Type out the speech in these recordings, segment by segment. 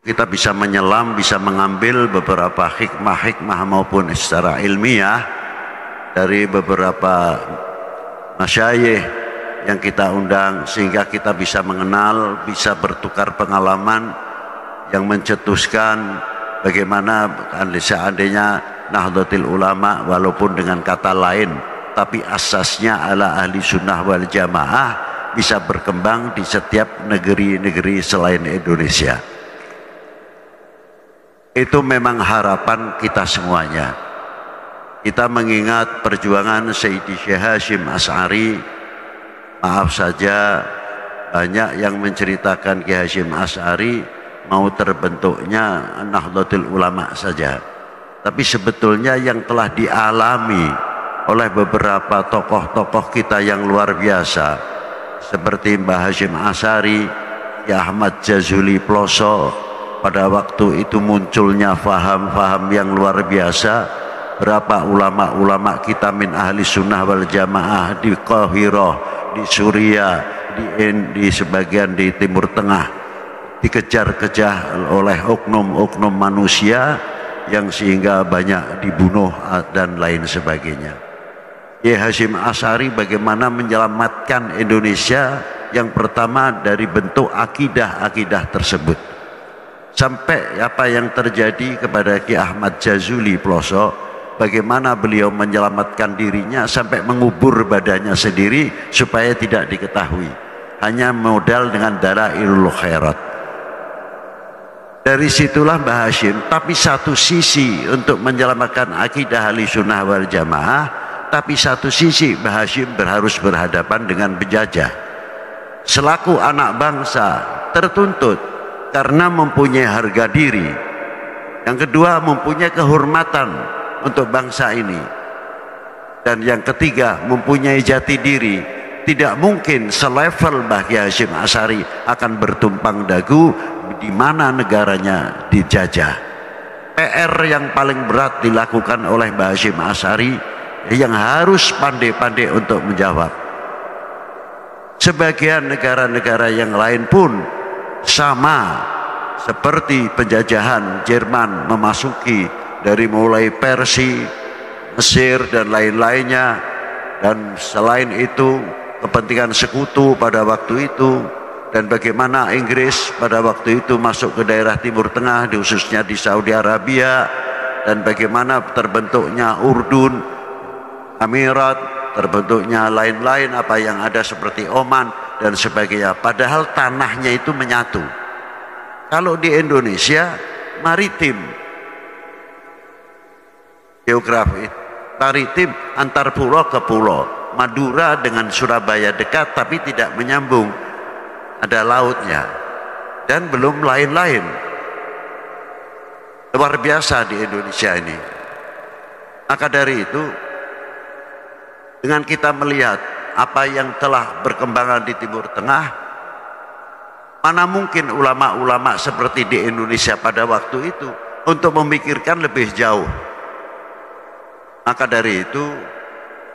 kita bisa menyelam, bisa mengambil beberapa hikmah-hikmah maupun secara ilmiah dari beberapa masyayikh yang kita undang, sehingga kita bisa mengenal, bisa bertukar pengalaman yang mencetuskan bagaimana seandainya Nahdlatul Ulama walaupun dengan kata lain tapi asasnya ala ahli sunnah wal jamaah bisa berkembang di setiap negeri-negeri selain Indonesia. Itu memang harapan kita semuanya. Kita mengingat perjuangan Sayyidi Syekh Hasyim Asy'ari. Maaf saja banyak yang menceritakan Ki Hasyim Asy'ari mau terbentuknya Nahdlatul Ulama saja. Tapi sebetulnya yang telah dialami oleh beberapa tokoh-tokoh kita yang luar biasa seperti Mbah Hasyim Asy'ari, Ya Ahmad Jazuli Ploso, pada waktu itu munculnya faham-faham yang luar biasa. Berapa ulama-ulama kita min ahli sunnah wal jamaah di Qahirah, di Suriah, di sebagian di Timur Tengah dikejar-kejar oleh oknum-oknum manusia yang sehingga banyak dibunuh dan lain sebagainya. Kiai Hasyim Asy'ari bagaimana menyelamatkan Indonesia yang pertama dari bentuk akidah-akidah tersebut, sampai apa yang terjadi kepada Ki Ahmad Jazuli Ploso, bagaimana beliau menyelamatkan dirinya sampai mengubur badannya sendiri supaya tidak diketahui, hanya modal dengan Dalailul Khairat. Dari situlah Mbah Hasyim, tapi satu sisi untuk menyelamatkan akidah ahli sunnah wal jamaah, tapi satu sisi Mbah Hasyim harus berhadapan dengan penjajah. Selaku anak bangsa tertuntut karena mempunyai harga diri. Yang kedua, mempunyai kehormatan untuk bangsa ini. Dan yang ketiga, mempunyai jati diri. Tidak mungkin selevel Mbah Kiai Hasyim Asy'ari akan bertumpang dagu di mana negaranya dijajah. PR yang paling berat dilakukan oleh Mbah Hasyim Asy'ari yang harus pandai-pandai untuk menjawab. Sebagian negara-negara yang lain pun sama, seperti penjajahan Jerman memasuki dari mulai Persia, Mesir dan lain-lainnya, dan selain itu kepentingan sekutu pada waktu itu, dan bagaimana Inggris pada waktu itu masuk ke daerah Timur Tengah, khususnya di Saudi Arabia, dan bagaimana terbentuknya Urdun, Emirat, terbentuknya lain-lain apa yang ada seperti Oman dan sebagainya. Padahal tanahnya itu menyatu. Kalau di Indonesia maritim, geografi maritim antar pulau ke pulau. Madura dengan Surabaya dekat tapi tidak menyambung, ada lautnya, dan belum lain-lain. Luar biasa di Indonesia ini. Maka dari itu, dengan kita melihat apa yang telah berkembangan di Timur Tengah, mana mungkin ulama-ulama seperti di Indonesia pada waktu itu untuk memikirkan lebih jauh. Maka dari itu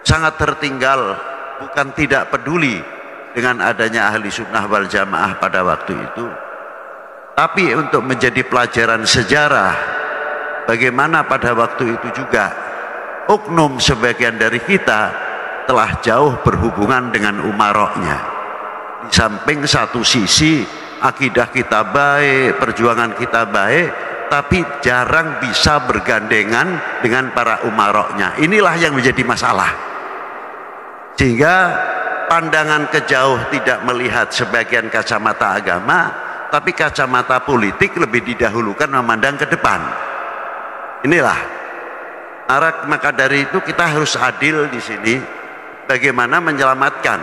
sangat tertinggal, bukan tidak peduli dengan adanya ahli sunnah wal jamaah pada waktu itu, tapi untuk menjadi pelajaran sejarah bagaimana pada waktu itu juga oknum sebagian dari kita telah jauh berhubungan dengan umaroknya. Di samping satu sisi akidah kita baik, perjuangan kita baik, tapi jarang bisa bergandengan dengan para umaroknya. Inilah yang menjadi masalah. Sehingga pandangan ke jauh tidak melihat sebagian kacamata agama, tapi kacamata politik lebih didahulukan memandang ke depan. Inilah. Maka dari itu kita harus adil di sini. Bagaimana menyelamatkan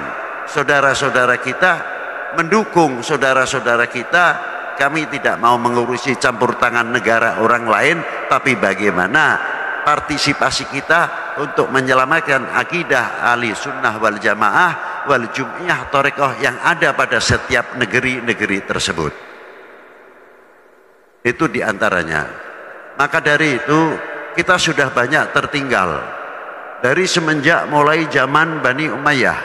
saudara-saudara kita, mendukung saudara-saudara kita. Kami tidak mau mengurusi campur tangan negara orang lain, tapi bagaimana partisipasi kita untuk menyelamatkan akidah ahli sunnah wal jamaah wal jum'iyah thariqah yang ada pada setiap negeri-negeri tersebut. Itu diantaranya. Maka dari itu kita sudah banyak tertinggal dari semenjak mulai zaman Bani Umayyah,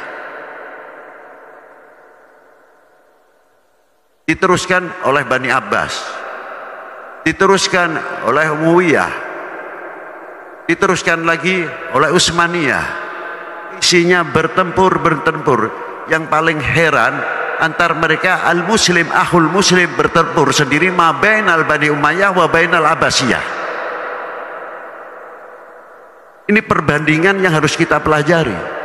diteruskan oleh Bani Abbas, diteruskan oleh Umayyah, diteruskan lagi oleh Utsmaniyah. Isinya bertempur. Yang paling heran, antar mereka al-muslim akhul muslim bertempur sendiri, ma bainal Bani Umayyah wa bainal Abbasiyah. Ini perbandingan yang harus kita pelajari.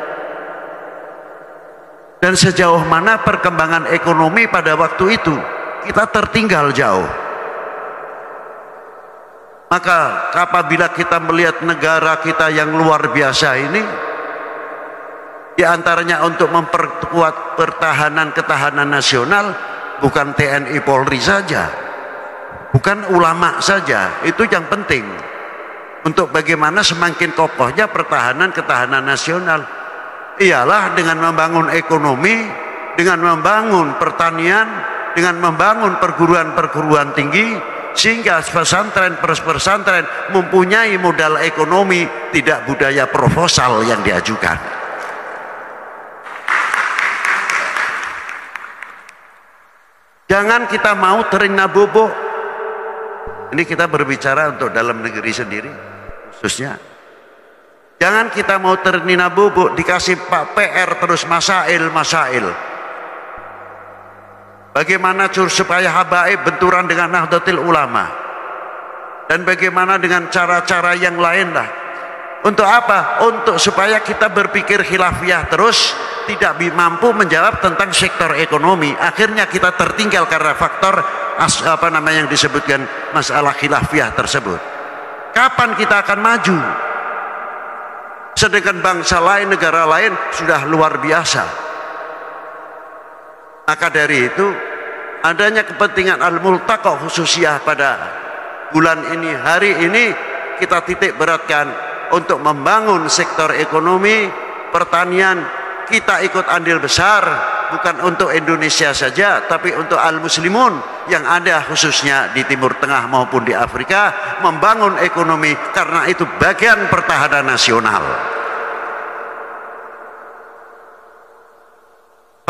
Dan sejauh mana perkembangan ekonomi pada waktu itu, kita tertinggal jauh. Maka apabila kita melihat negara kita yang luar biasa ini, di antaranya untuk memperkuat ketahanan nasional, bukan TNI Polri saja, bukan ulama saja, itu yang penting. Untuk bagaimana semakin kokohnya ketahanan nasional, ialah dengan membangun ekonomi, dengan membangun pertanian, dengan membangun perguruan tinggi, sehingga pesantren mempunyai modal ekonomi, tidak budaya proposal yang diajukan. Jangan kita mau terina bobo. Ini kita berbicara untuk dalam negeri sendiri khususnya. Jangan kita mau terina bobo, dikasih Pak PR terus masail. Bagaimana supaya habaib benturan dengan Nahdlatul Ulama, dan bagaimana dengan cara-cara yang lain lah. Untuk apa? Untuk supaya kita berpikir khilafiyah terus, tidak mampu menjawab tentang sektor ekonomi. Akhirnya kita tertinggal karena faktor yang disebutkan masalah khilafiyah tersebut. Kapan kita akan maju? Sedangkan bangsa lain, negara lain sudah luar biasa. Maka dari itu, adanya kepentingan al-multaqa khususiyah pada bulan ini, hari ini, kita titik beratkan untuk membangun sektor ekonomi, pertanian. Kita ikut andil besar, bukan untuk Indonesia saja, tapi untuk al-muslimun yang ada khususnya di Timur Tengah maupun di Afrika, membangun ekonomi, karena itu bagian pertahanan nasional.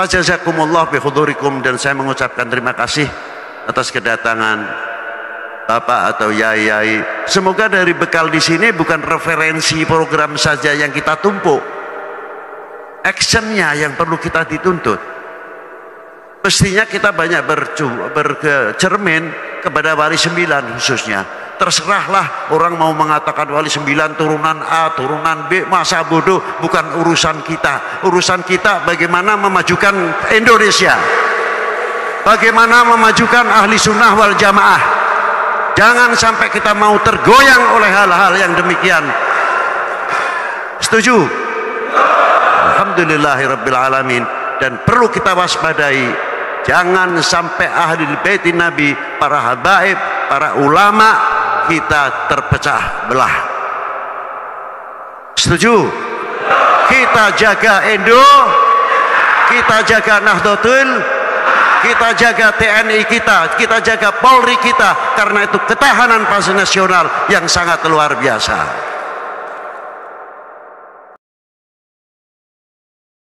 Fajazakumullah bihudurikum, dan saya mengucapkan terima kasih atas kedatangan Bapak atau Yai. Semoga dari bekal di sini bukan referensi program saja yang kita tumpuk, actionnya yang perlu kita dituntut. Mestinya kita banyak bercermin kepada Wali 9 khususnya. Terserahlah orang mau mengatakan Wali 9 turunan A, turunan B, masa bodoh, bukan urusan kita. Urusan kita bagaimana memajukan Indonesia, bagaimana memajukan ahli sunnah wal jamaah. Jangan sampai kita mau tergoyang oleh hal-hal yang demikian. Setuju? Alhamdulillahirabbil alamin. Dan perlu kita waspadai, jangan sampai ahli bait Nabi, para habaib, para ulama kita terpecah belah. Setuju? Kita jaga kita jaga Nahdlatul, kita jaga TNI kita jaga Polri kita, karena itu ketahanan nasional yang sangat luar biasa.